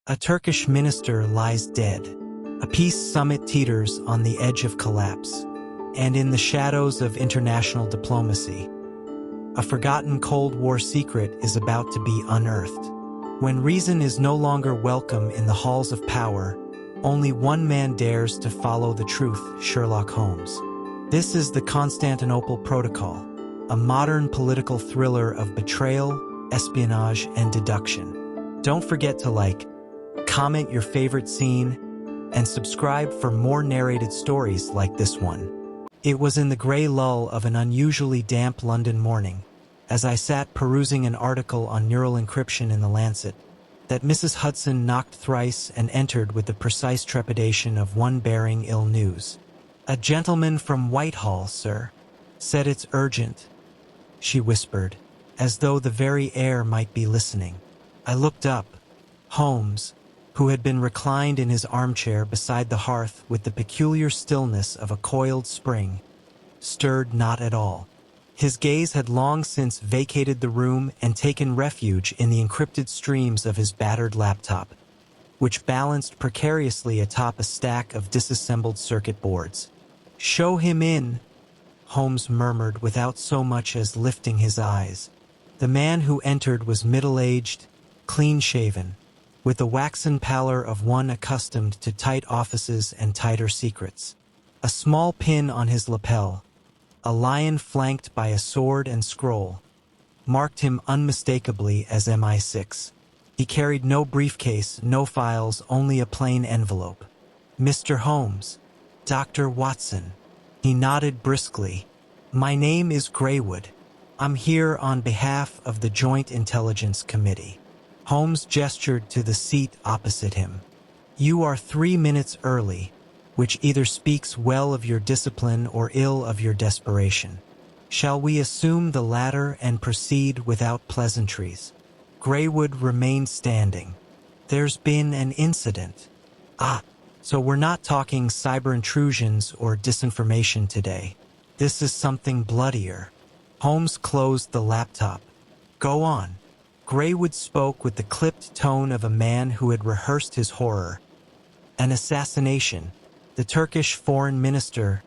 A Turkish minister lies dead. A peace summit teeters on the edge of collapse. And in the shadows of international diplomacy, a forgotten Cold War secret is about to be unearthed. When reason is no longer welcome in the halls of power, only one man dares to follow the truth, Sherlock Holmes. This is the Constantinople Protocol, a modern political thriller of betrayal, espionage, and deduction. Don't forget to comment your favorite scene, and subscribe for more narrated stories like this one. It was in the grey lull of an unusually damp London morning, as I sat perusing an article on neural encryption in the Lancet, that Mrs. Hudson knocked thrice and entered with the precise trepidation of one bearing ill news. "A gentleman from Whitehall, sir. Said it's urgent," she whispered, as though the very air might be listening. I looked up. Holmes, who had been reclined in his armchair beside the hearth with the peculiar stillness of a coiled spring, stirred not at all. His gaze had long since vacated the room and taken refuge in the encrypted streams of his battered laptop, which balanced precariously atop a stack of disassembled circuit boards. "Show him in," Holmes murmured without so much as lifting his eyes. The man who entered was middle-aged, clean-shaven, with the waxen pallor of one accustomed to tight offices and tighter secrets. A small pin on his lapel, a lion flanked by a sword and scroll, marked him unmistakably as MI6. He carried no briefcase, no files, only a plain envelope. "Mr. Holmes, Dr. Watson." He nodded briskly. "My name is Graywood. I'm here on behalf of the Joint Intelligence Committee." Holmes gestured to the seat opposite him. "You are 3 minutes early, which either speaks well of your discipline or ill of your desperation. Shall we assume the latter and proceed without pleasantries?" Graywood remained standing. "There's been an incident." "Ah, so we're not talking cyber intrusions or disinformation today. This is something bloodier." Holmes closed the laptop. "Go on." Graywood spoke with the clipped tone of a man who had rehearsed his horror. "An assassination. The Turkish foreign minister,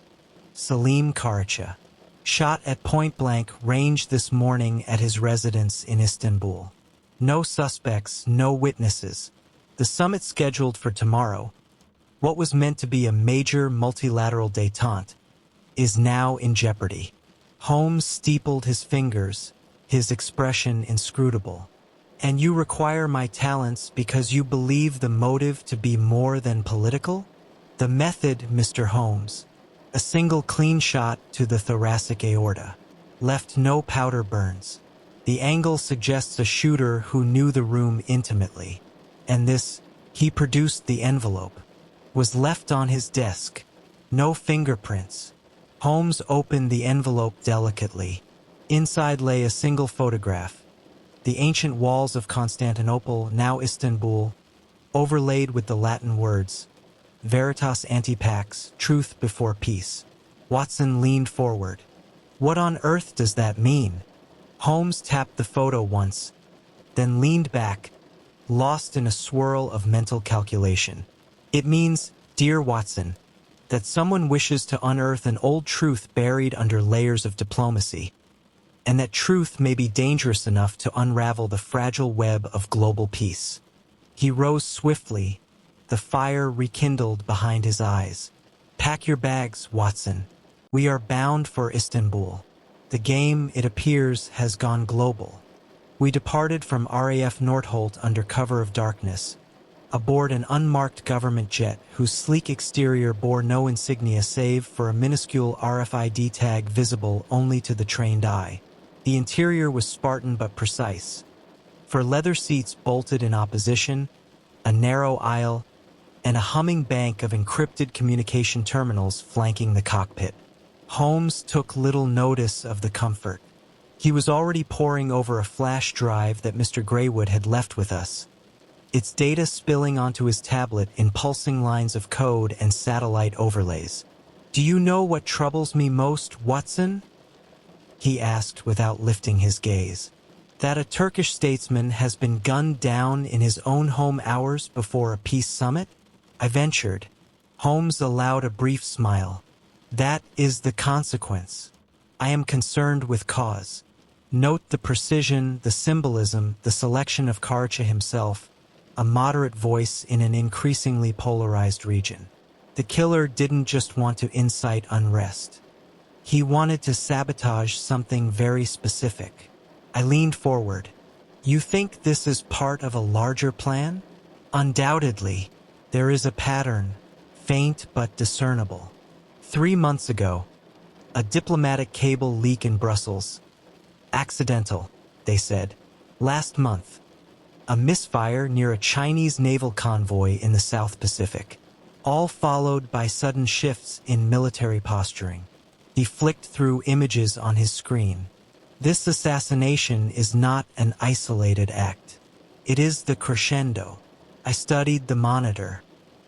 Selim Karaca, shot at point-blank range this morning at his residence in Istanbul. No suspects, no witnesses. The summit scheduled for tomorrow, what was meant to be a major multilateral détente, is now in jeopardy." Holmes steepled his fingers, his expression inscrutable. "And you require my talents because you believe the motive to be more than political?" "The method, Mr. Holmes. A single clean shot to the thoracic aorta. Left no powder burns. The angle suggests a shooter who knew the room intimately. And this," he produced the envelope, "was left on his desk. No fingerprints." Holmes opened the envelope delicately. Inside lay a single photograph. The ancient walls of Constantinople, now Istanbul, overlaid with the Latin words, "Veritas ante pax, truth before peace." Watson leaned forward. "What on earth does that mean?" Holmes tapped the photo once, then leaned back, lost in a swirl of mental calculation. "It means, dear Watson, that someone wishes to unearth an old truth buried under layers of diplomacy, and that truth may be dangerous enough to unravel the fragile web of global peace." He rose swiftly, the fire rekindled behind his eyes. "Pack your bags, Watson. We are bound for Istanbul. The game, it appears, has gone global." We departed from RAF Nordholt under cover of darkness, aboard an unmarked government jet whose sleek exterior bore no insignia save for a minuscule RFID tag visible only to the trained eye. The interior was Spartan but precise. For leather seats bolted in opposition, a narrow aisle, and a humming bank of encrypted communication terminals flanking the cockpit. Holmes took little notice of the comfort. He was already poring over a flash drive that Mr. Graywood had left with us, its data spilling onto his tablet in pulsing lines of code and satellite overlays. "Do you know what troubles me most, Watson?" he asked without lifting his gaze. That a Turkish statesman has been gunned down in his own home hours before a peace summit? I ventured. Holmes allowed a brief smile. That is the consequence. I am concerned with cause. Note the precision, the symbolism, the selection of Karcha himself, a moderate voice in an increasingly polarized region. The killer didn't just want to incite unrest. He wanted to sabotage something very specific. I leaned forward. You think this is part of a larger plan? Undoubtedly. There is a pattern, faint but discernible. 3 months ago, a diplomatic cable leak in Brussels. Accidental, they said. Last month, a misfire near a Chinese naval convoy in the South Pacific. All followed by sudden shifts in military posturing. He flicked through images on his screen. This assassination is not an isolated act. It is the crescendo. I studied the monitor.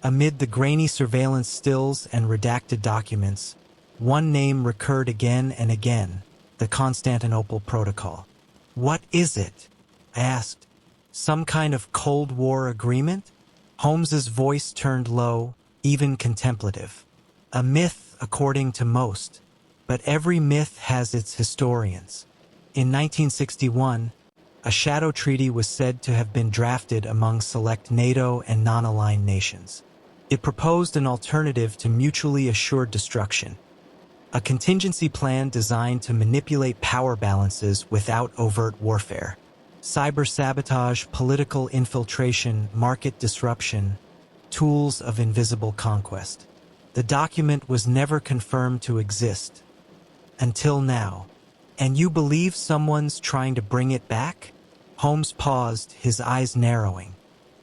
Amid the grainy surveillance stills and redacted documents, one name recurred again and again, the Constantinople Protocol. What is it? I asked. Some kind of Cold War agreement? Holmes's voice turned low, even contemplative. A myth, according to most, but every myth has its historians. In 1961, a shadow treaty was said to have been drafted among select NATO and non-aligned nations. It proposed an alternative to mutually assured destruction, a contingency plan designed to manipulate power balances without overt warfare. Cyber sabotage, political infiltration, market disruption, tools of invisible conquest. The document was never confirmed to exist. Until now. And you believe someone's trying to bring it back? Holmes paused, his eyes narrowing.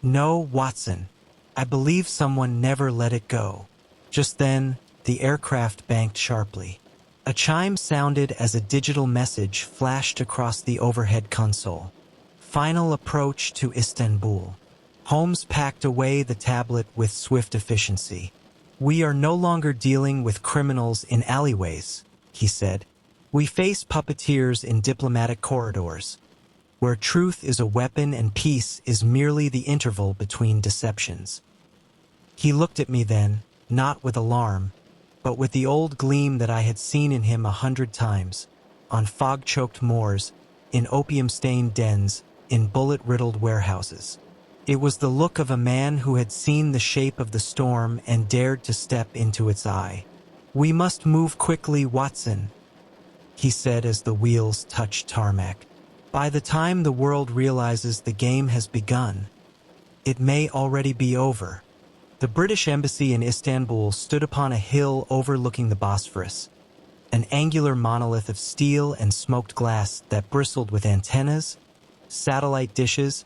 No, Watson. I believe someone never let it go. Just then, the aircraft banked sharply. A chime sounded as a digital message flashed across the overhead console. Final approach to Istanbul. Holmes packed away the tablet with swift efficiency. We are no longer dealing with criminals in alleyways, he said. We face puppeteers in diplomatic corridors, where truth is a weapon and peace is merely the interval between deceptions. He looked at me then, not with alarm, but with the old gleam that I had seen in him 100 times, on fog-choked moors, in opium-stained dens, in bullet-riddled warehouses. It was the look of a man who had seen the shape of the storm and dared to step into its eye. We must move quickly, Watson, he said as the wheels touched tarmac. By the time the world realizes the game has begun, it may already be over. The British embassy in Istanbul stood upon a hill overlooking the Bosphorus, an angular monolith of steel and smoked glass that bristled with antennas, satellite dishes,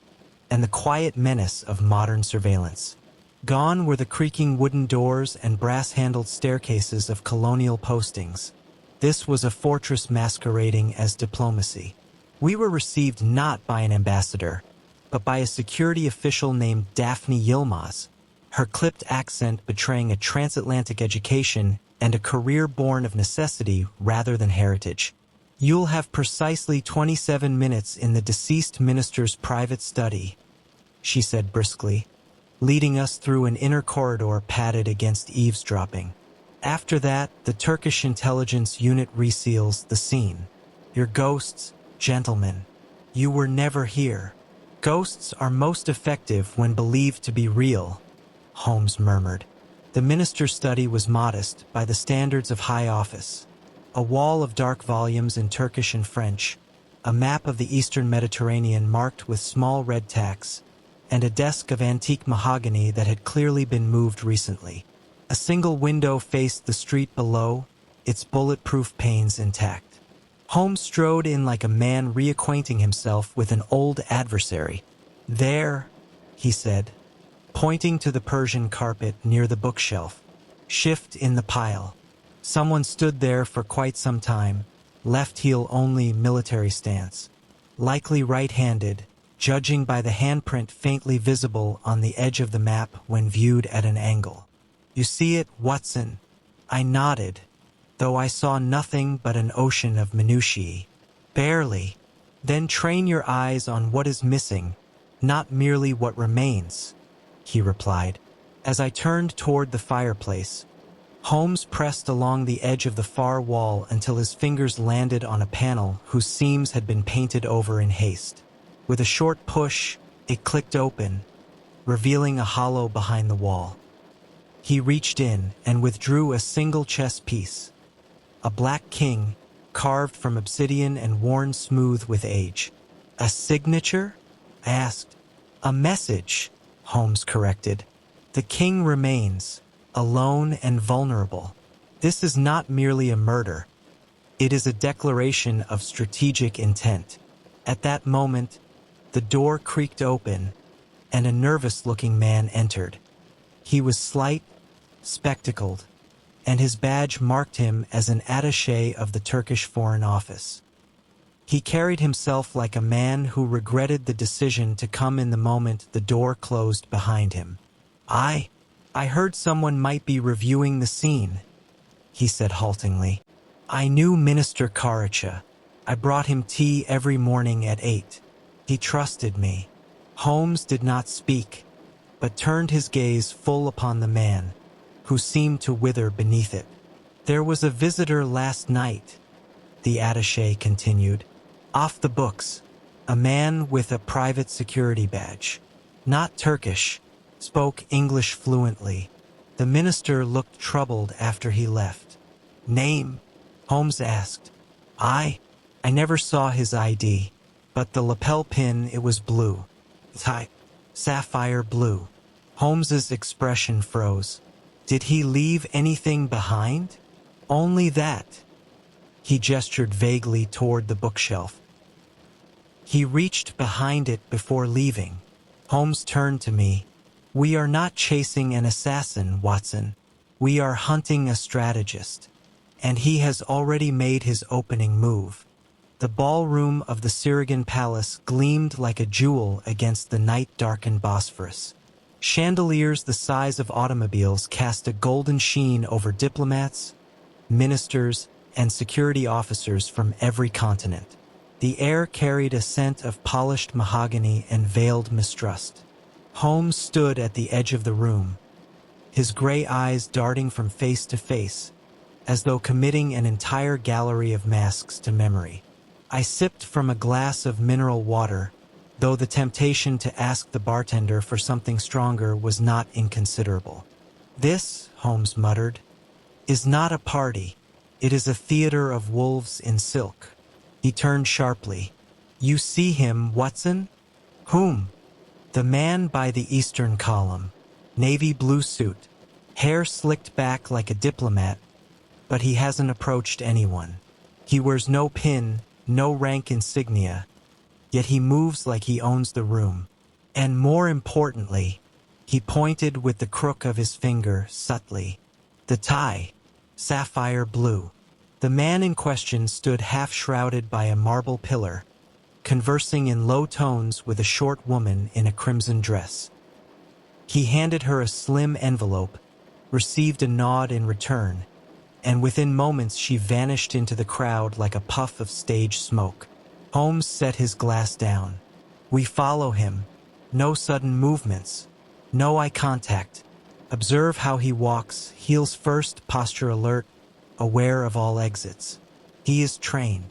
and the quiet menace of modern surveillance. Gone were the creaking wooden doors and brass-handled staircases of colonial postings. This was a fortress masquerading as diplomacy. We were received not by an ambassador, but by a security official named Daphne Yilmaz, her clipped accent betraying a transatlantic education and a career born of necessity rather than heritage. You'll have precisely 27 minutes in the deceased minister's private study, she said briskly, leading us through an inner corridor padded against eavesdropping. After that, the Turkish intelligence unit reseals the scene. Your ghosts, gentlemen. You were never here. Ghosts are most effective when believed to be real, Holmes murmured. The minister's study was modest by the standards of high office. A wall of dark volumes in Turkish and French, a map of the Eastern Mediterranean marked with small red tacks, and a desk of antique mahogany that had clearly been moved recently. A single window faced the street below, its bulletproof panes intact. Holmes strode in like a man reacquainting himself with an old adversary. There, he said, pointing to the Persian carpet near the bookshelf. Shift in the pile. Someone stood there for quite some time, left heel only, military stance. Likely right-handed, judging by the handprint faintly visible on the edge of the map when viewed at an angle. You see it, Watson? I nodded, though I saw nothing but an ocean of minutiae. Barely. Then train your eyes on what is missing, not merely what remains, he replied. As I turned toward the fireplace, Holmes pressed along the edge of the far wall until his fingers landed on a panel whose seams had been painted over in haste. With a short push, it clicked open, revealing a hollow behind the wall. He reached in and withdrew a single chess piece, a black king carved from obsidian and worn smooth with age. A signature? I asked. A message, Holmes corrected. The king remains, alone and vulnerable. This is not merely a murder. It is a declaration of strategic intent. At that moment, the door creaked open, and a nervous-looking man entered. He was slight, spectacled, and his badge marked him as an attaché of the Turkish Foreign Office. He carried himself like a man who regretted the decision to come in the moment the door closed behind him. I heard someone might be reviewing the scene, he said haltingly. I knew Minister Karaca. I brought him tea every morning at 8. He trusted me. Holmes did not speak, but turned his gaze full upon the man, who seemed to wither beneath it. There was a visitor last night, the attaché continued. Off the books, a man with a private security badge. Not Turkish, spoke English fluently. The minister looked troubled after he left. Name? Holmes asked. I never saw his ID, but the lapel pin, it was blue. Type, sapphire blue. Holmes's expression froze. Did he leave anything behind? Only that. He gestured vaguely toward the bookshelf. He reached behind it before leaving. Holmes turned to me. We are not chasing an assassin, Watson. We are hunting a strategist. And he has already made his opening move. The ballroom of the Sirigan Palace gleamed like a jewel against the night-darkened Bosphorus. Chandeliers the size of automobiles cast a golden sheen over diplomats, ministers, and security officers from every continent. The air carried a scent of polished mahogany and veiled mistrust. Holmes stood at the edge of the room, his gray eyes darting from face to face, as though committing an entire gallery of masks to memory. I sipped from a glass of mineral water, though the temptation to ask the bartender for something stronger was not inconsiderable. This, Holmes muttered, is not a party. It is a theater of wolves in silk. He turned sharply. You see him, Watson? Whom? The man by the eastern column. Navy blue suit. Hair slicked back like a diplomat, but he hasn't approached anyone. He wears no pin, no rank insignia, yet he moves like he owns the room. And more importantly, he pointed with the crook of his finger subtly. The tie, sapphire blue. The man in question stood half-shrouded by a marble pillar, conversing in low tones with a short woman in a crimson dress. He handed her a slim envelope, received a nod in return, and within moments she vanished into the crowd like a puff of stage smoke. Holmes set his glass down. We follow him. No sudden movements. No eye contact. Observe how he walks, heels first, posture alert, aware of all exits. He is trained.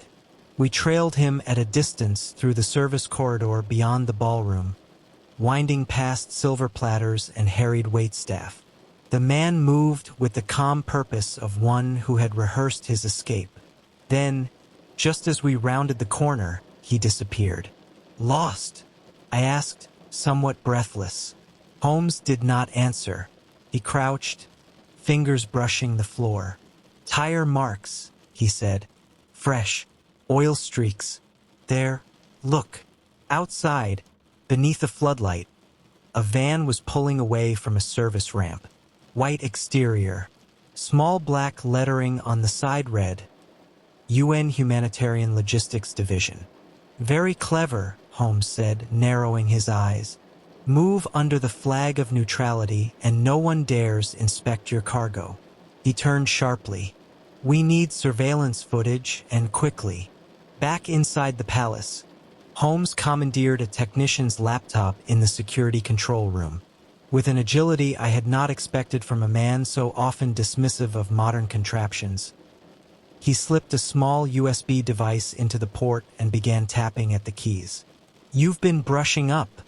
We trailed him at a distance through the service corridor beyond the ballroom, winding past silver platters and harried waitstaff. The man moved with the calm purpose of one who had rehearsed his escape. Then, just as we rounded the corner, he disappeared. Lost? I asked, somewhat breathless. Holmes did not answer. He crouched, fingers brushing the floor. Tire marks, he said. Fresh. Oil streaks. There. Look. Outside, beneath a floodlight, a van was pulling away from a service ramp. White exterior. Small black lettering on the side read, UN Humanitarian Logistics Division. Very clever, Holmes said, narrowing his eyes. Move under the flag of neutrality and no one dares inspect your cargo. He turned sharply. We need surveillance footage, and quickly. Back inside the palace, Holmes commandeered a technician's laptop in the security control room. With an agility I had not expected from a man so often dismissive of modern contraptions, he slipped a small USB device into the port and began tapping at the keys. "You've been brushing up,"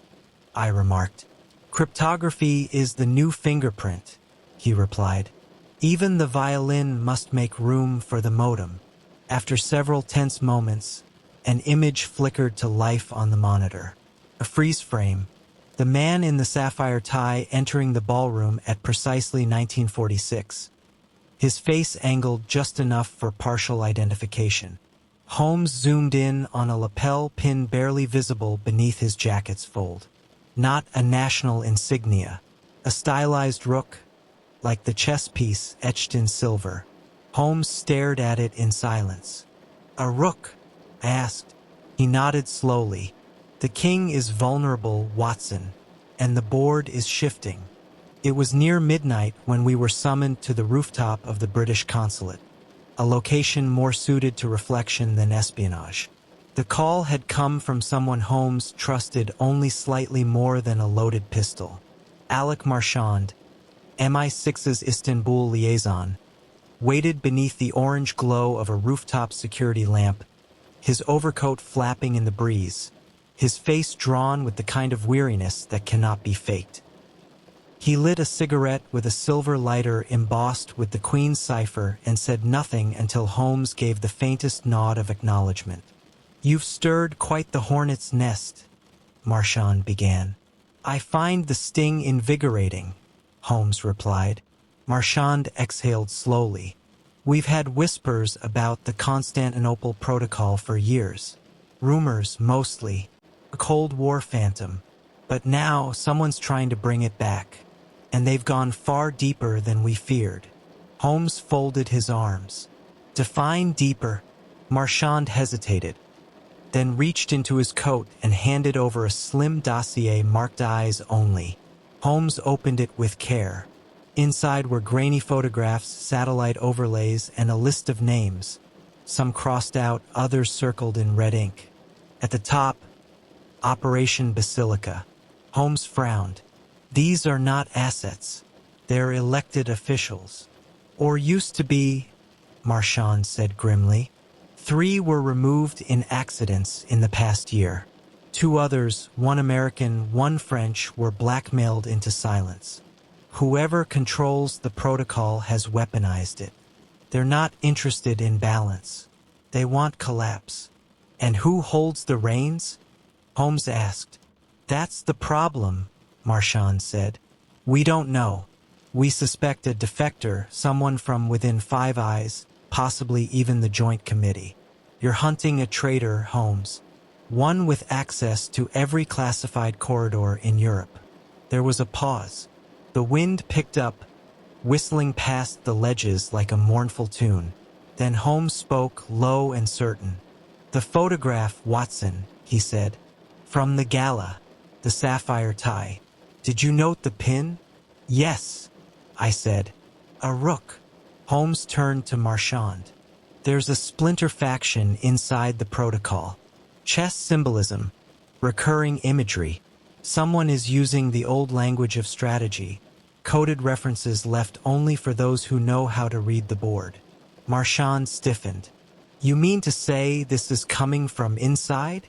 I remarked. "Cryptography is the new fingerprint," he replied. "Even the violin must make room for the modem." After several tense moments, an image flickered to life on the monitor. A freeze frame. The man in the sapphire tie entering the ballroom at precisely 1946. His face angled just enough for partial identification. Holmes zoomed in on a lapel pin barely visible beneath his jacket's fold. Not a national insignia. A stylized rook, like the chess piece etched in silver. Holmes stared at it in silence. "A rook?" I asked. He nodded slowly. "The king is vulnerable, Watson, and the board is shifting." It was near midnight when we were summoned to the rooftop of the British consulate, a location more suited to reflection than espionage. The call had come from someone Holmes trusted only slightly more than a loaded pistol. Alec Marchand, MI6's Istanbul liaison, waited beneath the orange glow of a rooftop security lamp, his overcoat flapping in the breeze, his face drawn with the kind of weariness that cannot be faked. He lit a cigarette with a silver lighter embossed with the Queen's cipher and said nothing until Holmes gave the faintest nod of acknowledgement. "You've stirred quite the hornet's nest," Marchand began. "I find the sting invigorating," Holmes replied. Marchand exhaled slowly. "We've had whispers about the Constantinople Protocol for years. Rumors, mostly. A Cold War phantom. But now someone's trying to bring it back. And they've gone far deeper than we feared." Holmes folded his arms. "Define deeper." Marchand hesitated, then reached into his coat and handed over a slim dossier marked Eyes Only. Holmes opened it with care. Inside were grainy photographs, satellite overlays, and a list of names, some crossed out, others circled in red ink. At the top, Operation Basilica. Holmes frowned. "These are not assets. They're elected officials." "Or used to be," Marchand said grimly. 3 were removed in accidents in the past year. 2 others, one American, one French, were blackmailed into silence. Whoever controls the protocol has weaponized it. They're not interested in balance. They want collapse. "And who holds the reins?" Holmes asked. "That's the problem," Marchand said. "We don't know. We suspect a defector, someone from within Five Eyes, possibly even the Joint Committee. You're hunting a traitor, Holmes. One with access to every classified corridor in Europe." There was a pause. The wind picked up, whistling past the ledges like a mournful tune. Then Holmes spoke, low and certain. "The photograph, Watson," he said. "From the gala, the sapphire tie. Did you note the pin?" "Yes," I said. "A rook." Holmes turned to Marchand. "There's a splinter faction inside the protocol. Chess symbolism, recurring imagery. Someone is using the old language of strategy, coded references left only for those who know how to read the board." Marchand stiffened. "You mean to say this is coming from inside?"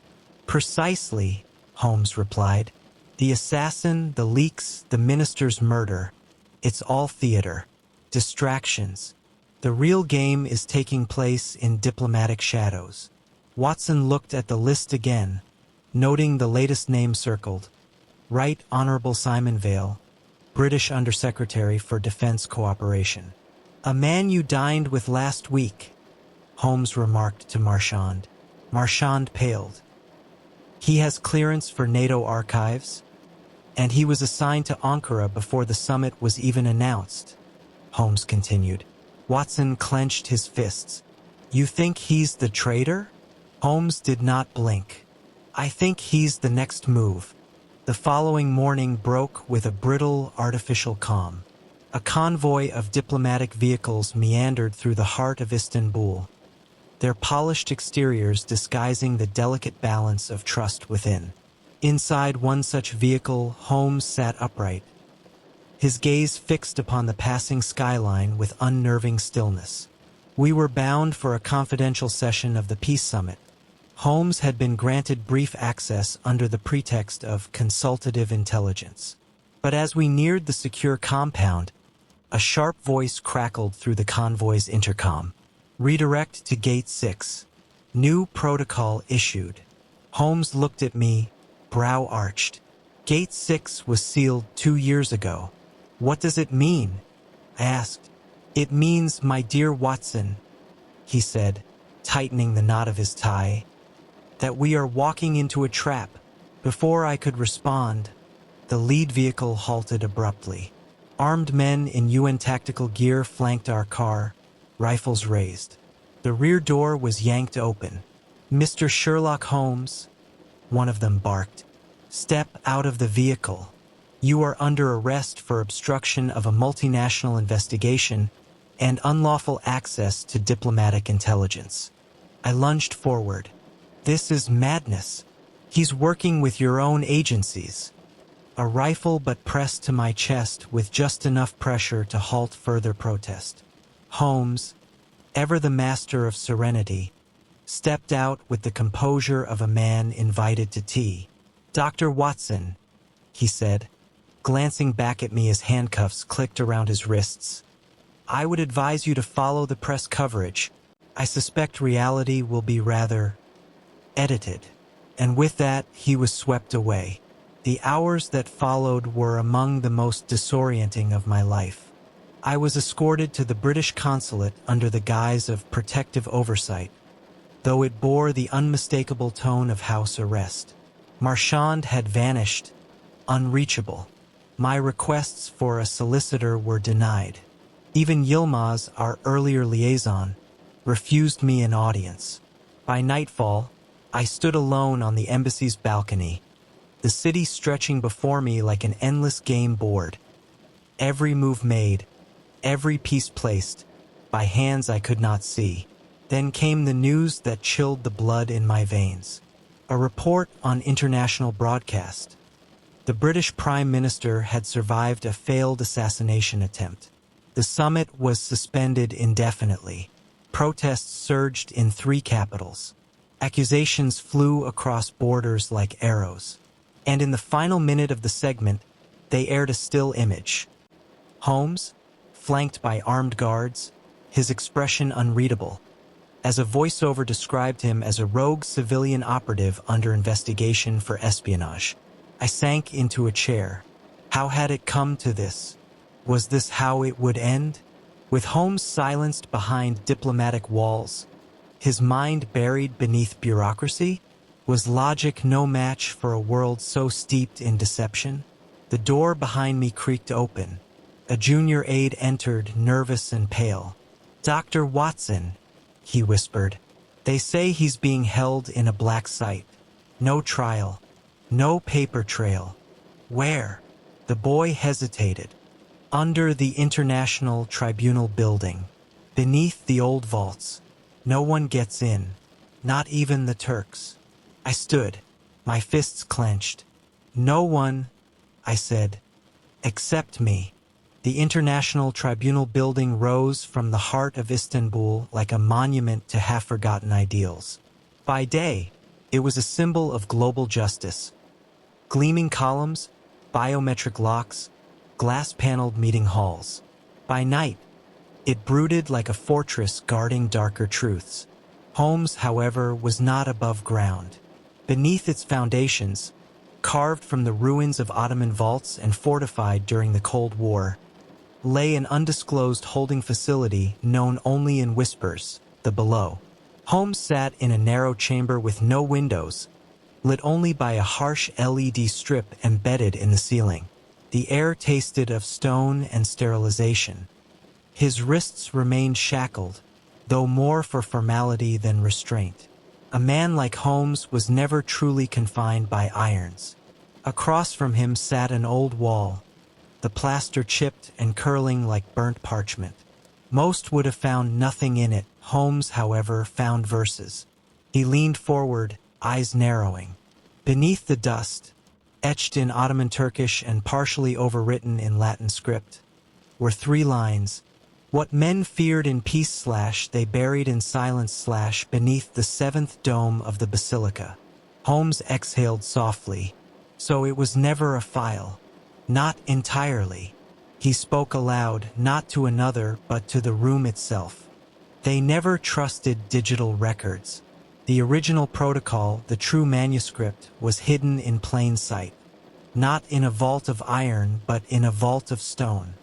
"Precisely," Holmes replied. "The assassin, the leaks, the minister's murder. It's all theater. Distractions. The real game is taking place in diplomatic shadows." Watson looked at the list again, noting the latest name circled. Right Honorable Simon Vale, British Undersecretary for Defense Cooperation. "A man you dined with last week," Holmes remarked to Marchand. Marchand paled. "He has clearance for NATO archives, and he was assigned to Ankara before the summit was even announced," Holmes continued. Watson clenched his fists. "You think he's the traitor?" Holmes did not blink. "I think he's the next move." The following morning broke with a brittle, artificial calm. A convoy of diplomatic vehicles meandered through the heart of Istanbul. their polished exteriors disguising the delicate balance of trust within. Inside one such vehicle, Holmes sat upright, his gaze fixed upon the passing skyline with unnerving stillness. We were bound for a confidential session of the peace summit. Holmes had been granted brief access under the pretext of consultative intelligence. But as we neared the secure compound, a sharp voice crackled through the convoy's intercom. "Redirect to Gate 6. New protocol issued." Holmes looked at me, brow arched. "Gate 6 was sealed 2 years ago. What does it mean?" I asked. "It means, my dear Watson," he said, tightening the knot of his tie, "that we are walking into a trap." Before I could respond, the lead vehicle halted abruptly. Armed men in UN tactical gear flanked our car, rifles raised. The rear door was yanked open. "Mr. Sherlock Holmes," one of them barked, "step out of the vehicle. You are under arrest for obstruction of a multinational investigation and unlawful access to diplomatic intelligence." I lunged forward. "This is madness. He's working with your own agencies." A rifle but pressed to my chest with just enough pressure to halt further protest. Holmes, ever the master of serenity, stepped out with the composure of a man invited to tea. "Dr. Watson," he said, glancing back at me as handcuffs clicked around his wrists, "I would advise you to follow the press coverage. I suspect reality will be rather edited." And with that, he was swept away. The hours that followed were among the most disorienting of my life. I was escorted to the British consulate under the guise of protective oversight, though it bore the unmistakable tone of house arrest. Marchand had vanished, unreachable. My requests for a solicitor were denied. Even Yilmaz, our earlier liaison, refused me an audience. By nightfall, I stood alone on the embassy's balcony, the city stretching before me like an endless game board. Every move made, every piece placed, by hands I could not see. Then came the news that chilled the blood in my veins. A report on international broadcast. The British Prime Minister had survived a failed assassination attempt. The summit was suspended indefinitely. Protests surged in 3 capitals. Accusations flew across borders like arrows. And in the final minute of the segment, they aired a still image. Holmes, flanked by armed guards, his expression unreadable, as a voiceover described him as a rogue civilian operative under investigation for espionage. I sank into a chair. How had it come to this? Was this how it would end? With Holmes silenced behind diplomatic walls, his mind buried beneath bureaucracy? Was logic no match for a world so steeped in deception? The door behind me creaked open. A junior aide entered, nervous and pale. "Dr. Watson," he whispered. "They say he's being held in a black site. No trial. No paper trail." "Where?" The boy hesitated. "Under the International Tribunal building. Beneath the old vaults. No one gets in. Not even the Turks." I stood, my fists clenched. "No one," I said, "except me." The International Tribunal building rose from the heart of Istanbul like a monument to half-forgotten ideals. By day, it was a symbol of global justice. Gleaming columns, biometric locks, glass-paneled meeting halls. By night, it brooded like a fortress guarding darker truths. Holmes, however, was not above ground. Beneath its foundations, carved from the ruins of Ottoman vaults and fortified during the Cold War, lay an undisclosed holding facility known only in whispers, the below. Holmes sat in a narrow chamber with no windows, lit only by a harsh LED strip embedded in the ceiling. The air tasted of stone and sterilization. His wrists remained shackled, though more for formality than restraint. A man like Holmes was never truly confined by irons. Across from him sat an old wall, the plaster chipped and curling like burnt parchment. Most would have found nothing in it, Holmes, however, found verses. He leaned forward, eyes narrowing. Beneath the dust, etched in Ottoman Turkish and partially overwritten in Latin script, were 3 lines. What men feared in peace / they buried in silence / beneath the 7th dome of the basilica. Holmes exhaled softly. So it was never a file. Not entirely. He spoke aloud, not to another, but to the room itself. They never trusted digital records. The original protocol, the true manuscript, was hidden in plain sight. Not in a vault of iron, but in a vault of stone.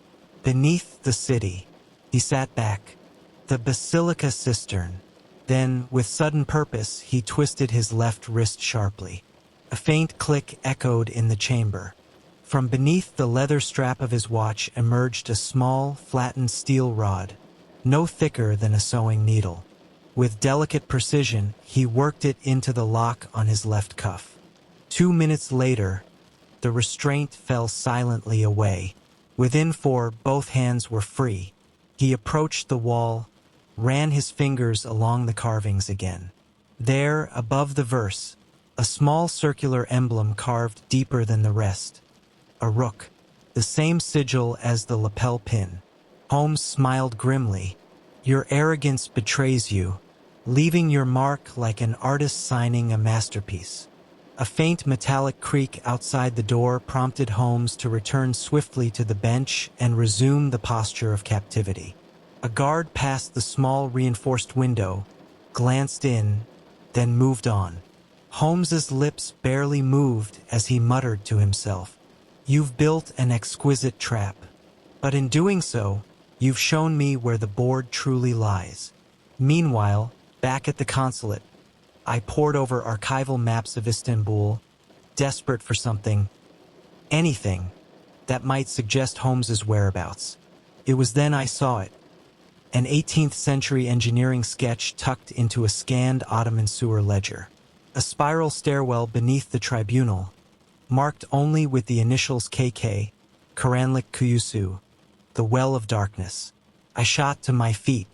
Beneath the city. He sat back. The basilica cistern. Then, with sudden purpose, he twisted his left wrist sharply. A faint click echoed in the chamber. From beneath the leather strap of his watch emerged a small, flattened steel rod, no thicker than a sewing needle. With delicate precision, he worked it into the lock on his left cuff. 2 minutes later, the restraint fell silently away. Within 4, both hands were free. He approached the wall, ran his fingers along the carvings again. There, above the verse, a small circular emblem carved deeper than the rest. A rook, the same sigil as the lapel pin. Holmes smiled grimly. Your arrogance betrays you, leaving your mark like an artist signing a masterpiece. A faint metallic creak outside the door prompted Holmes to return swiftly to the bench and resume the posture of captivity. A guard passed the small reinforced window, glanced in, then moved on. Holmes's lips barely moved as he muttered to himself, "You've built an exquisite trap. But in doing so, you've shown me where the board truly lies." Meanwhile, back at the consulate, I pored over archival maps of Istanbul, desperate for something, anything, that might suggest Holmes's whereabouts. It was then I saw it. An 18th century engineering sketch tucked into a scanned Ottoman sewer ledger. A spiral stairwell beneath the tribunal, marked only with the initials KK, Karanlık Kuyusu, the Well of Darkness. I shot to my feet.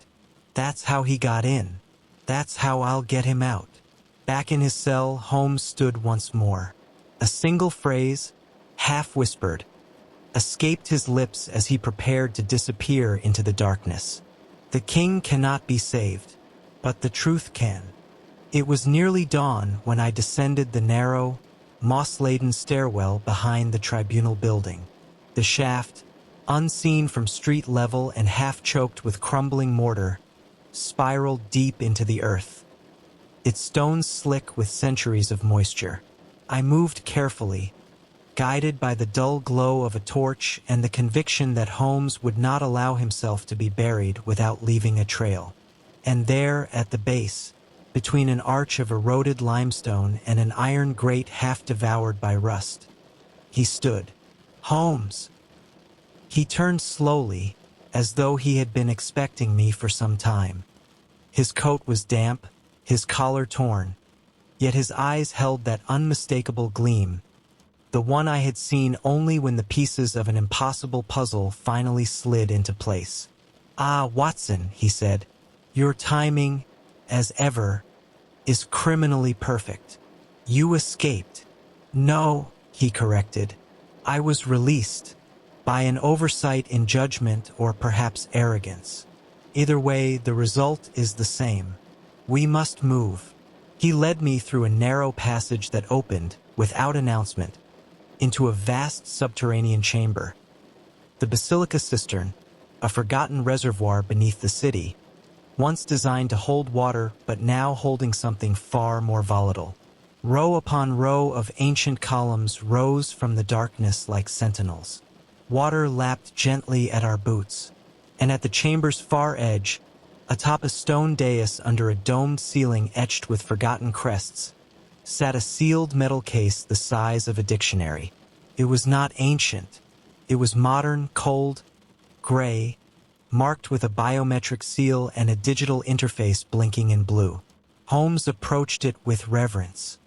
That's how he got in. That's how I'll get him out. Back in his cell, Holmes stood once more. A single phrase, half-whispered, escaped his lips as he prepared to disappear into the darkness. The king cannot be saved, but the truth can. It was nearly dawn when I descended the narrow, moss-laden stairwell behind the tribunal building. The shaft, unseen from street level and half-choked with crumbling mortar, spiraled deep into the earth, its stones slick with centuries of moisture. I moved carefully, guided by the dull glow of a torch and the conviction that Holmes would not allow himself to be buried without leaving a trail. And there, at the base, between an arch of eroded limestone and an iron grate half devoured by rust, he stood. Holmes! He turned slowly, as though he had been expecting me for some time. His coat was damp, his collar torn, yet his eyes held that unmistakable gleam, the one I had seen only when the pieces of an impossible puzzle finally slid into place. "Ah, Watson," he said, "your timing, as ever, is criminally perfect. You escaped." "No," he corrected. "I was released. By an oversight in judgment or perhaps arrogance. Either way, the result is the same. We must move." He led me through a narrow passage that opened, without announcement, into a vast subterranean chamber. The basilica cistern, a forgotten reservoir beneath the city, once designed to hold water but now holding something far more volatile. Row upon row of ancient columns rose from the darkness like sentinels. Water lapped gently at our boots, and at the chamber's far edge, atop a stone dais under a domed ceiling etched with forgotten crests, sat a sealed metal case the size of a dictionary. It was not ancient. It was modern, cold, gray, marked with a biometric seal and a digital interface blinking in blue. Holmes approached it with reverence.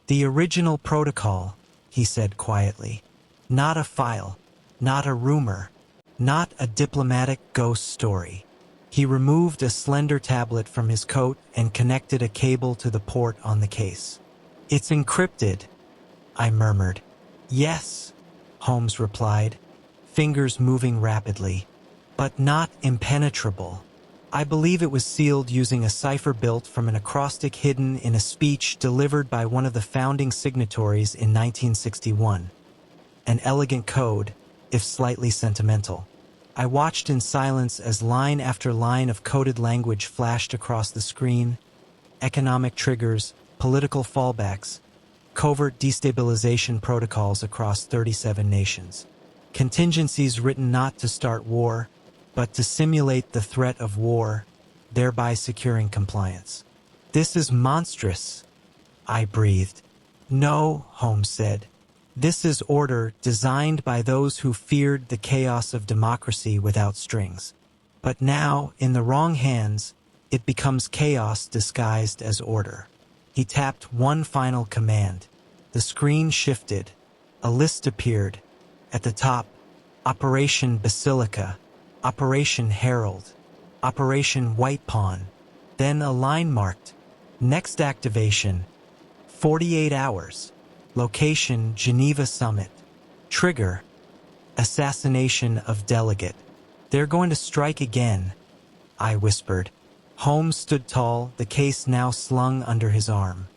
"The original protocol," he said quietly. "Not a file. Not a rumor, not a diplomatic ghost story." He removed a slender tablet from his coat and connected a cable to the port on the case. "It's encrypted," I murmured. "Yes," Holmes replied, fingers moving rapidly, "but not impenetrable. I believe it was sealed using a cipher built from an acrostic hidden in a speech delivered by one of the founding signatories in 1961. An elegant code, if slightly sentimental." I watched in silence as line after line of coded language flashed across the screen: economic triggers, political fallbacks, covert destabilization protocols across 37 nations. Contingencies written not to start war, but to simulate the threat of war, thereby securing compliance. "This is monstrous," I breathed. "No," Holmes said. "This is order designed by those who feared the chaos of democracy without strings. But now, in the wrong hands, it becomes chaos disguised as order." He tapped one final command. The screen shifted. A list appeared. At the top, Operation Basilica, Operation Herald, Operation White Pawn. Then a line marked, "Next activation, 48 hours. Location, Geneva Summit. Trigger, assassination of delegate." "They're going to strike again," I whispered. Holmes stood tall, the case now slung under his arm.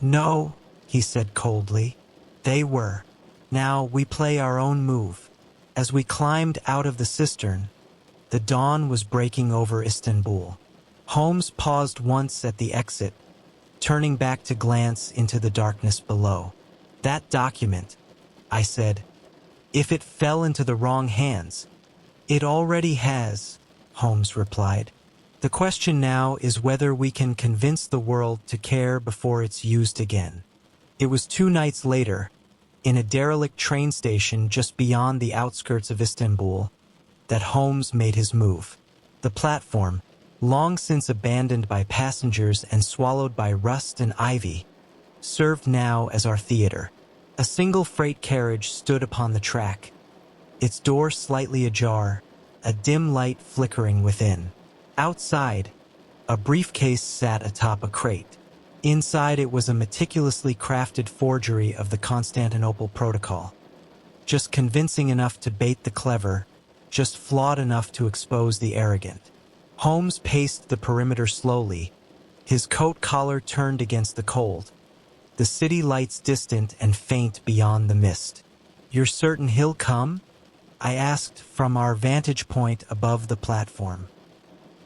"No," he said coldly. "They were. Now we play our own move." As we climbed out of the cistern, the dawn was breaking over Istanbul. Holmes paused once at the exit, turning back to glance into the darkness below. "That document," I said, "if it fell into the wrong hands." "It already has," Holmes replied. "The question now is whether we can convince the world to care before it's used again." It was 2 nights later, in a derelict train station just beyond the outskirts of Istanbul, that Holmes made his move. The platform, long since abandoned by passengers and swallowed by rust and ivy, served now as our theater. A single freight carriage stood upon the track, its door slightly ajar, a dim light flickering within. Outside, a briefcase sat atop a crate. Inside it was a meticulously crafted forgery of the Constantinople Protocol. Just convincing enough to bait the clever, just flawed enough to expose the arrogant. Holmes paced the perimeter slowly, his coat collar turned against the cold, the city lights distant and faint beyond the mist. "You're certain he'll come?" I asked from our vantage point above the platform.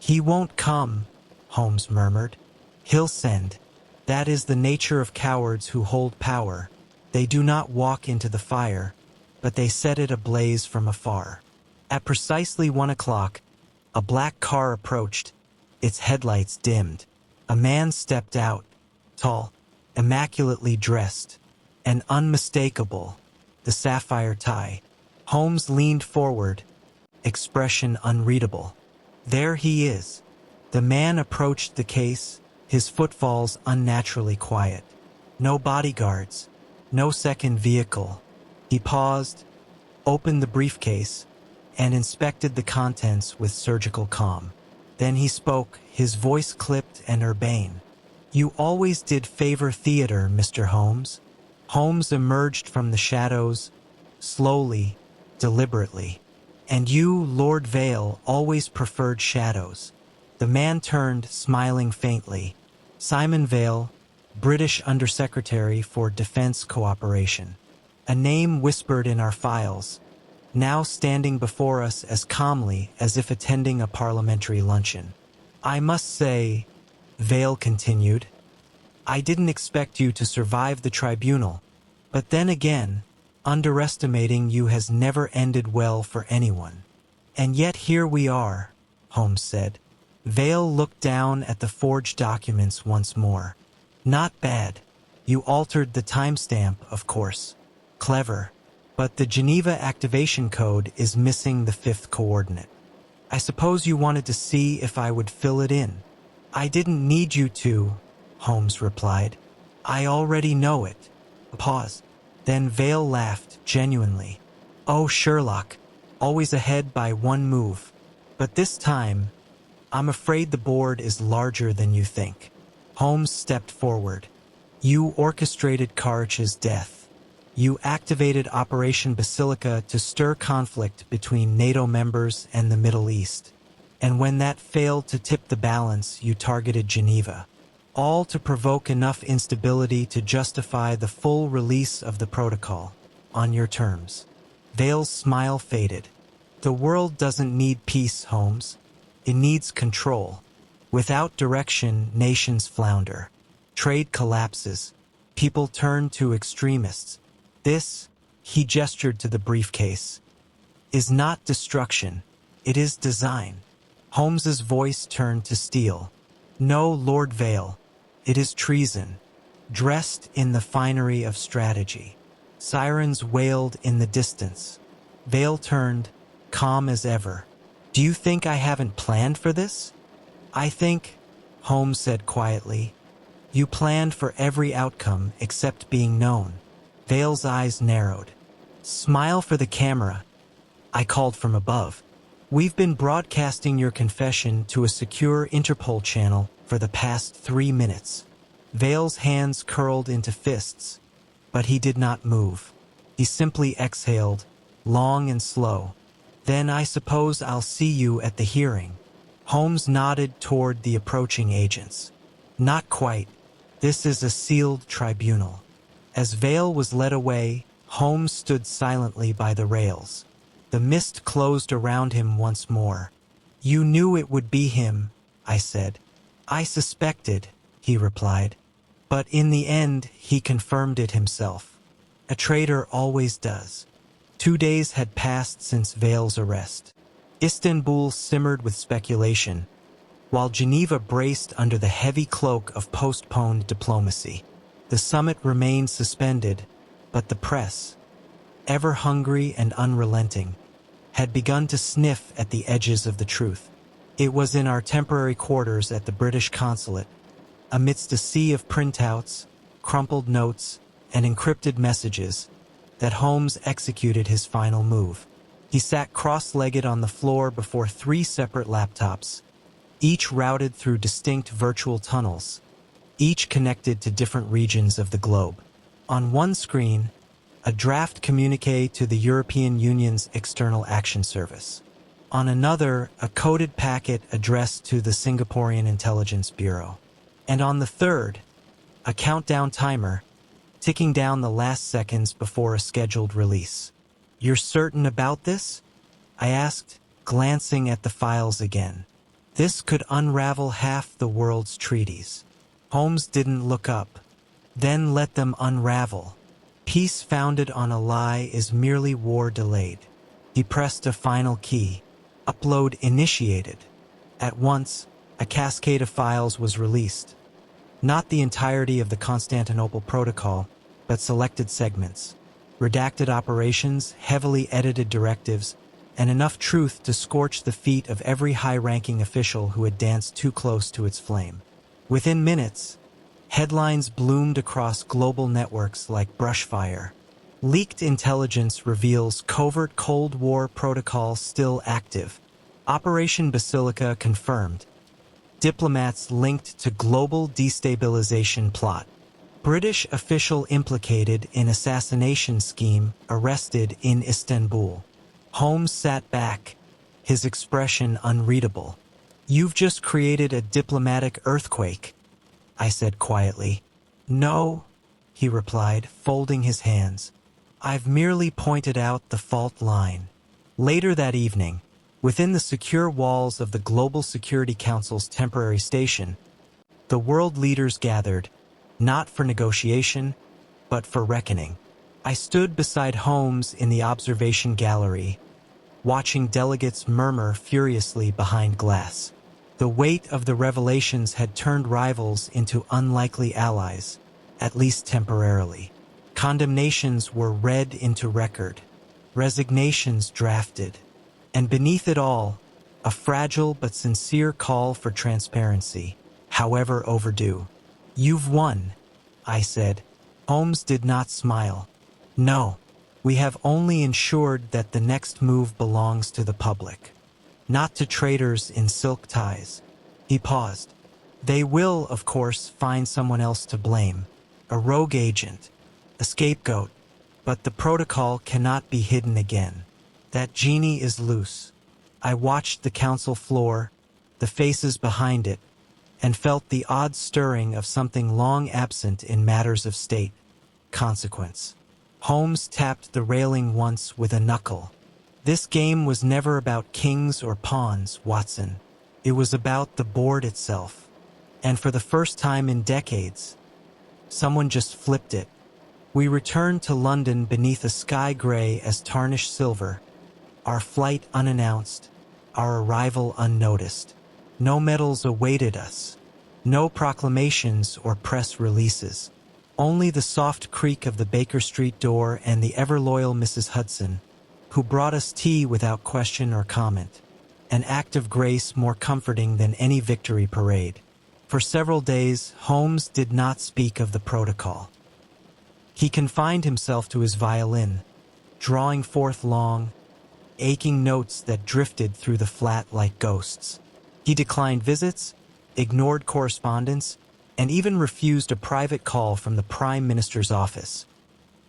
"He won't come," Holmes murmured. "He'll send. That is the nature of cowards who hold power. They do not walk into the fire, but they set it ablaze from afar." At precisely 1 o'clock, a black car approached, its headlights dimmed. A man stepped out, tall, immaculately dressed, and unmistakable, the sapphire tie. Holmes leaned forward, expression unreadable. "There he is." The man approached the case, his footfalls unnaturally quiet. No bodyguards, no second vehicle. He paused, opened the briefcase, and inspected the contents with surgical calm. Then he spoke, his voice clipped and urbane. "You always did favor theater, Mr. Holmes." Holmes emerged from the shadows, slowly, deliberately. "And you, Lord Vale, always preferred shadows." The man turned, smiling faintly. "Simon Vale, British Undersecretary for Defense Cooperation." A name whispered in our files, now standing before us as calmly as if attending a parliamentary luncheon. "I must say," Vale continued, "I didn't expect you to survive the tribunal, but then again, underestimating you has never ended well for anyone." "And yet here we are," Holmes said. Vale looked down at the forged documents once more. "Not bad. You altered the timestamp, of course. Clever. But the Geneva activation code is missing the 5th coordinate. I suppose you wanted to see if I would fill it in." "I didn't need you to," Holmes replied. "I already know it." A pause. Then Vale laughed, genuinely. "Oh, Sherlock, always ahead by one move. But this time, I'm afraid the board is larger than you think. Holmes stepped forward. You orchestrated Karich's death. You activated Operation Basilica to stir conflict between NATO members and the Middle East. And when that failed to tip the balance, you targeted Geneva. All to provoke enough instability to justify the full release of the protocol, on your terms. Vale's smile faded. The world doesn't need peace, Holmes. It needs control. Without direction, nations flounder. Trade collapses. People turn to extremists. This, he gestured to the briefcase, is not destruction. It is design. Holmes's voice turned to steel. No, Lord Vale. It is treason, dressed in the finery of strategy. Sirens wailed in the distance. Vale turned, calm as ever. Do you think I haven't planned for this? I think, Holmes said quietly, you planned for every outcome except being known. Vale's eyes narrowed. Smile for the camera, I called from above. We've been broadcasting your confession to a secure Interpol channel for the past 3 minutes. Vale's hands curled into fists, but he did not move. He simply exhaled, long and slow. Then I suppose I'll see you at the hearing. Holmes nodded toward the approaching agents. Not quite. This is a sealed tribunal. As Vale was led away, Holmes stood silently by the rails. The mist closed around him once more. You knew it would be him, I said. I suspected, he replied. But in the end, he confirmed it himself. A traitor always does. 2 days had passed since Vale's arrest. Istanbul simmered with speculation, while Geneva braced under the heavy cloak of postponed diplomacy. The summit remained suspended, but the press, ever hungry and unrelenting, had begun to sniff at the edges of the truth. It was in our temporary quarters at the British consulate, amidst a sea of printouts, crumpled notes, and encrypted messages, that Holmes executed his final move. He sat cross-legged on the floor before 3 separate laptops, each routed through distinct virtual tunnels, each connected to different regions of the globe. On one screen, a draft communique to the European Union's External Action Service. On another, a coded packet addressed to the Singaporean Intelligence Bureau. And on the third, a countdown timer, ticking down the last seconds before a scheduled release. You're certain about this? I asked, glancing at the files again. This could unravel half the world's treaties. Holmes didn't look up. Then let them unravel. Peace founded on a lie is merely war delayed. He pressed a final key. Upload initiated. At once, a cascade of files was released. Not the entirety of the Constantinople Protocol, but selected segments. Redacted operations, heavily edited directives, and enough truth to scorch the feet of every high-ranking official who had danced too close to its flame. Within minutes, headlines bloomed across global networks like brushfire. Leaked intelligence reveals covert Cold War protocol still active. Operation Basilica confirmed. Diplomats linked to global destabilization plot. British official implicated in assassination scheme arrested in Istanbul. Holmes sat back, his expression unreadable. You've just created a diplomatic earthquake, I said quietly. No, he replied, folding his hands. I've merely pointed out the fault line. Later that evening, within the secure walls of the Global Security Council's temporary station, the world leaders gathered, not for negotiation, but for reckoning. I stood beside Holmes in the observation gallery, watching delegates murmur furiously behind glass. The weight of the revelations had turned rivals into unlikely allies, at least temporarily. Condemnations were read into record, resignations drafted, and beneath it all, a fragile but sincere call for transparency, however overdue. You've won, I said. Holmes did not smile. No, we have only ensured that the next move belongs to the public. not to traitors in silk ties. He paused. They will, of course, find someone else to blame. A rogue agent, a scapegoat. But the protocol cannot be hidden again. That genie is loose. I watched the council floor, the faces behind it, and felt the odd stirring of something long absent in matters of state. Consequence. Holmes tapped the railing once with a knuckle. This game was never about kings or pawns, Watson. It was about the board itself. And for the first time in decades, someone just flipped it. We returned to London beneath a sky gray as tarnished silver, our flight unannounced, our arrival unnoticed. No medals awaited us, no proclamations or press releases. Only the soft creak of the Baker Street door and the ever-loyal Mrs. Hudson, who brought us tea without question or comment, an act of grace more comforting than any victory parade. For several days, Holmes did not speak of the protocol. He confined himself to his violin, drawing forth long, aching notes that drifted through the flat like ghosts. He declined visits, ignored correspondence, and even refused a private call from the Prime Minister's office,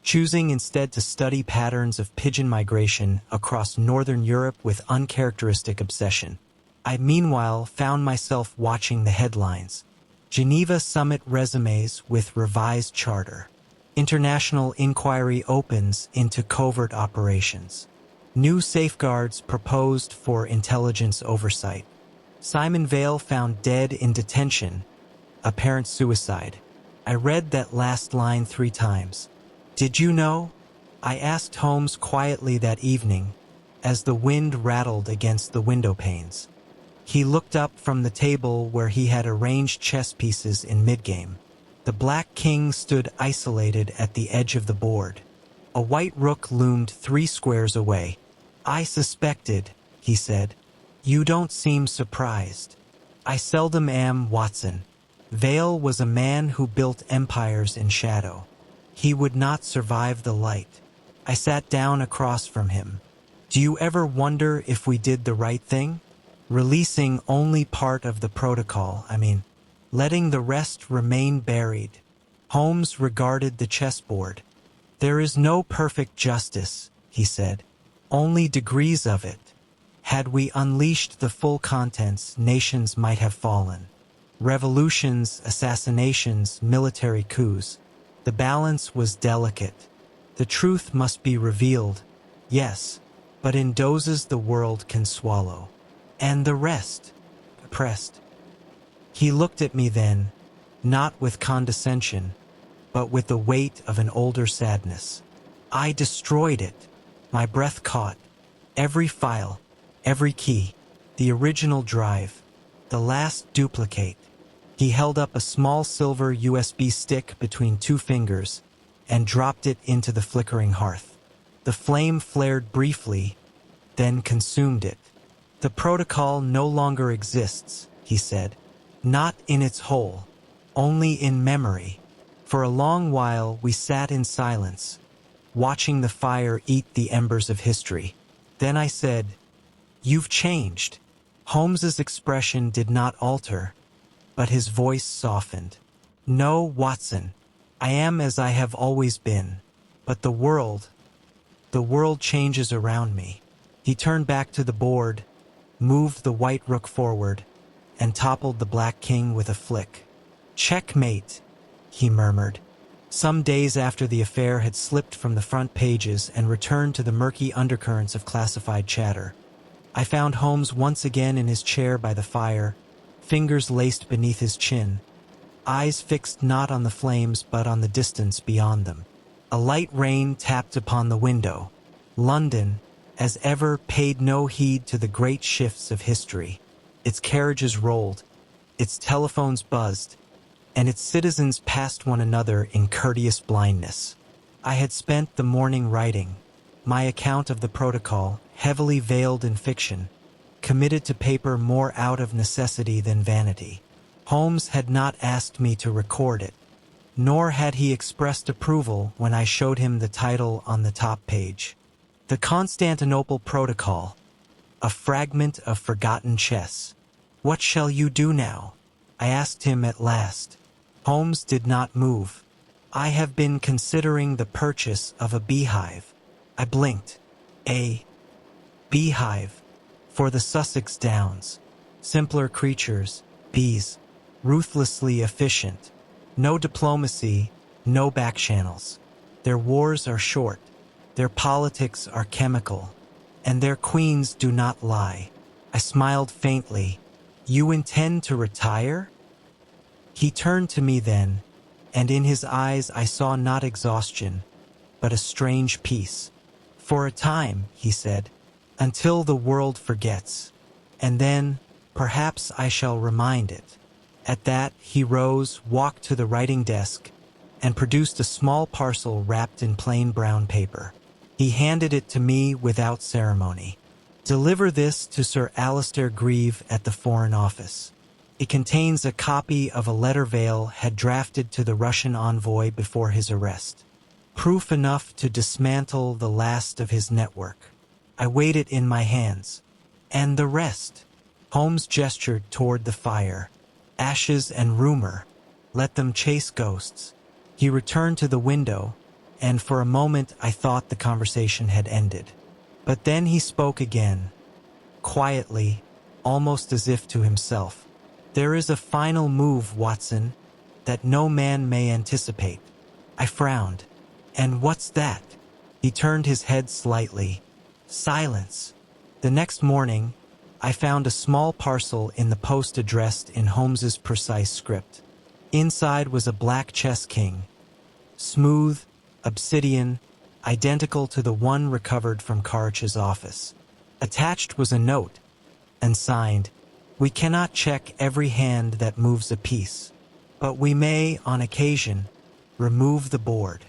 choosing instead to study patterns of pigeon migration across Northern Europe with uncharacteristic obsession. I meanwhile found myself watching the headlines. Geneva Summit resumes with revised charter. International inquiry opens into covert operations. New safeguards proposed for intelligence oversight. Simon Vale found dead in detention. Apparent suicide. I read that last line 3 times. Did you know? I asked Holmes quietly that evening, as the wind rattled against the window panes. He looked up from the table where he had arranged chess pieces in midgame. The black king stood isolated at the edge of the board. A white rook loomed 3 squares away. I suspected, he said. You don't seem surprised. I seldom am, Watson. Vale was a man who built empires in shadow. He would not survive the light. I sat down across from him. Do you ever wonder if we did the right thing? Releasing only part of the protocol, letting the rest remain buried. Holmes regarded the chessboard. There is no perfect justice, he said. Only degrees of it. Had we unleashed the full contents, nations might have fallen. Revolutions, assassinations, military coups. The balance was delicate. The truth must be revealed, yes, but in doses the world can swallow. And the rest, oppressed. He looked at me then, not with condescension, but with the weight of an older sadness. I destroyed it. My breath caught. Every file, every key, the original drive, the last duplicate. He held up a small silver USB stick between 2 fingers and dropped it into the flickering hearth. The flame flared briefly, then consumed it. The protocol no longer exists, he said. Not in its whole, only in memory. For a long while we sat in silence, watching the fire eat the embers of history. Then I said, "You've changed." Holmes's expression did not alter, but his voice softened. "No, Watson, I am as I have always been, but the world changes around me." He turned back to the board, moved the white rook forward, and toppled the black king with a flick. "Checkmate," he murmured. Some days after the affair had slipped from the front pages and returned to the murky undercurrents of classified chatter, I found Holmes once again in his chair by the fire, fingers laced beneath his chin, eyes fixed not on the flames but on the distance beyond them. A light rain tapped upon the window. London, as ever, paid no heed to the great shifts of history. Its carriages rolled, its telephones buzzed, and its citizens passed one another in courteous blindness. I had spent the morning writing, my account of the protocol, heavily veiled in fiction, committed to paper more out of necessity than vanity. Holmes had not asked me to record it, nor had he expressed approval when I showed him the title on the top page. The Constantinople Protocol, a fragment of forgotten chess. "What shall you do now?" I asked him at last. Holmes did not move. "I have been considering the purchase of a beehive." I blinked. "A beehive? For the Sussex Downs. Simpler creatures, bees, ruthlessly efficient. No diplomacy, no back channels. Their wars are short, their politics are chemical, and their queens do not lie." I smiled faintly. "You intend to retire?" He turned to me then, and in his eyes I saw not exhaustion, but a strange peace. "For a time," he said, "until the world forgets, and then, perhaps I shall remind it." At that, he rose, walked to the writing desk, and produced a small parcel wrapped in plain brown paper. He handed it to me without ceremony. "Deliver this to Sir Alistair Grieve at the Foreign Office. It contains a copy of a letter Vale had drafted to the Russian envoy before his arrest. Proof enough to dismantle the last of his network." I weighed it in my hands. "And the rest?" Holmes gestured toward the fire. "Ashes and rumor. Let them chase ghosts." He returned to the window, and for a moment I thought the conversation had ended. But then he spoke again, quietly, almost as if to himself. "There is a final move, Watson, that no man may anticipate." I frowned. "And what's that?" He turned his head slightly. Silence. The next morning, I found a small parcel in the post addressed in Holmes's precise script. Inside was a black chess king, smooth, obsidian, identical to the one recovered from Karch's office. Attached was a note, and signed, "We cannot check every hand that moves a piece, but we may, on occasion, remove the board."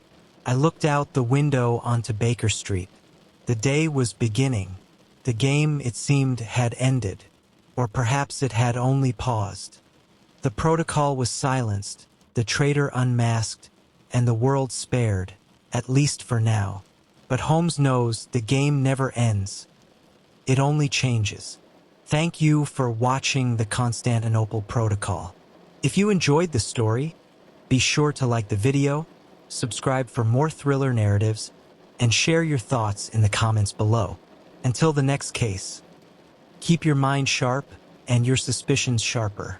I looked out the window onto Baker Street. The day was beginning. The game, it seemed, had ended, or perhaps it had only paused. The protocol was silenced, the traitor unmasked, and the world spared, at least for now. But Holmes knows the game never ends. It only changes. Thank you for watching the Constantinople Protocol. If you enjoyed the story, be sure to like the video, subscribe for more thriller narratives, and share your thoughts in the comments below. Until the next case, keep your mind sharp and your suspicions sharper.